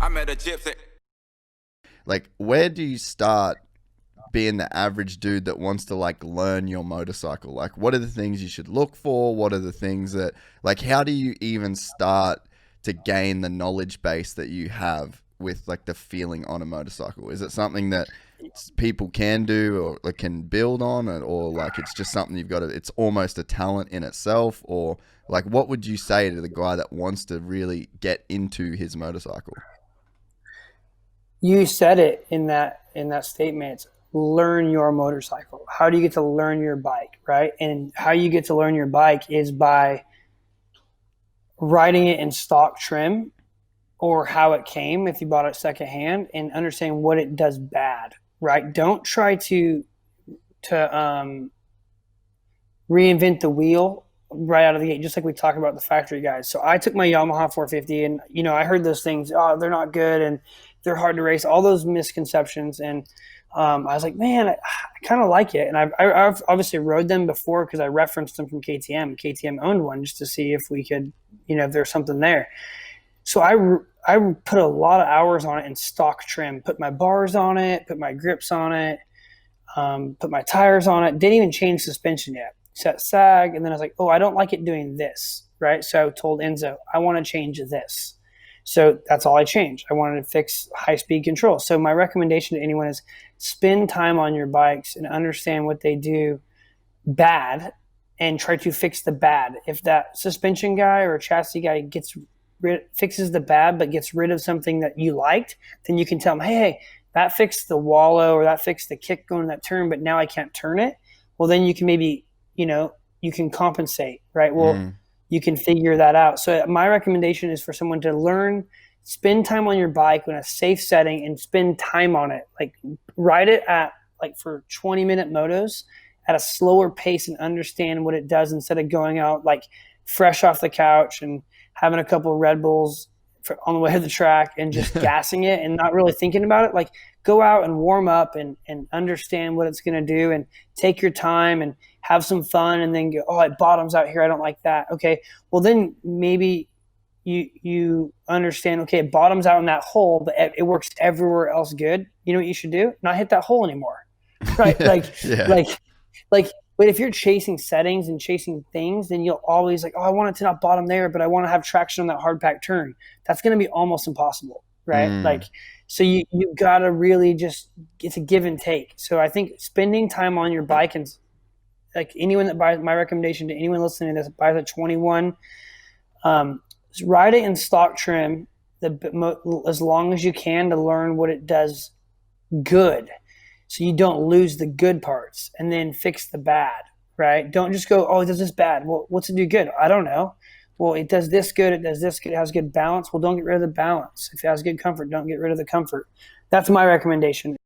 I met a gypsy. Like, where do you start being the average dude that wants to like learn your motorcycle? Like, what are the things you should look for? What are the things that, like, how do you even start to gain the knowledge base that you have with like the feeling on a motorcycle? Is it something that people can do or like can build on it, or like it's just something you've got to, it's almost a talent in itself? Or like, what would you say to the guy that wants to really get into his motorcycle? You said it in that statement. It's learn your motorcycle. How do you get to learn your bike, right? And how you get to learn your bike is by riding it in stock trim or how it came if you bought it secondhand, and understanding what it does bad, right? Don't try to reinvent the wheel right out of the gate, just like we talked about the factory guys. So I took my Yamaha 450, and I heard those things. Oh, they're not good and they're hard to race. All those misconceptions, and I was like, man, I kind of like it. And I've obviously rode them before because I referenced them from KTM. KTM owned one just to see if we could, if there's something there. So I put a lot of hours on it in stock trim. Put my bars on it, put my grips on it, put my tires on it. Didn't even change suspension yet. Set sag, and then I was like, oh, I don't like it doing this, right? So I told Enzo, I want to change this. So that's all I changed. I wanted to fix high-speed control. So my recommendation to anyone is spend time on your bikes and understand what they do bad and try to fix the bad. If that suspension guy or chassis guy fixes the bad but gets rid of something that you liked, then you can tell them, hey, that fixed the wallow or that fixed the kick going in that turn, but now I can't turn it. Well, then you can maybe you can compensate, right? Well, you can figure that out. So my recommendation is for someone to learn, spend time on your bike in a safe setting and spend time on it. Like ride it at for 20-minute motos at a slower pace and understand what it does instead of going out like fresh off the couch and having a couple of Red Bulls on the way to the track and just gassing it and not really thinking about it. Like go out and warm up and understand what it's going to do and take your time and have some fun, and then go, oh, it bottoms out here. I don't like that. Okay. Well, then maybe you understand, okay, it bottoms out in that hole, but it works everywhere else good. You know what you should do? Not hit that hole anymore. Right. But if you're chasing settings and chasing things, then you'll always like, oh, I want it to not bottom there, but I want to have traction on that hard pack turn. That's going to be almost impossible. Right. So you got to really it's a give and take. So I think spending time on your bike, and like anyone that buys, my recommendation to anyone listening to this, buys a 21, ride it in stock trim as long as you can to learn what it does good, so you don't lose the good parts, and then fix the bad, right? Don't just go, oh, it does this bad. Well, what's it do good? I don't know. Well, it does this good. It does this good. It has good balance. Well, don't get rid of the balance. If it has good comfort, don't get rid of the comfort. That's my recommendation.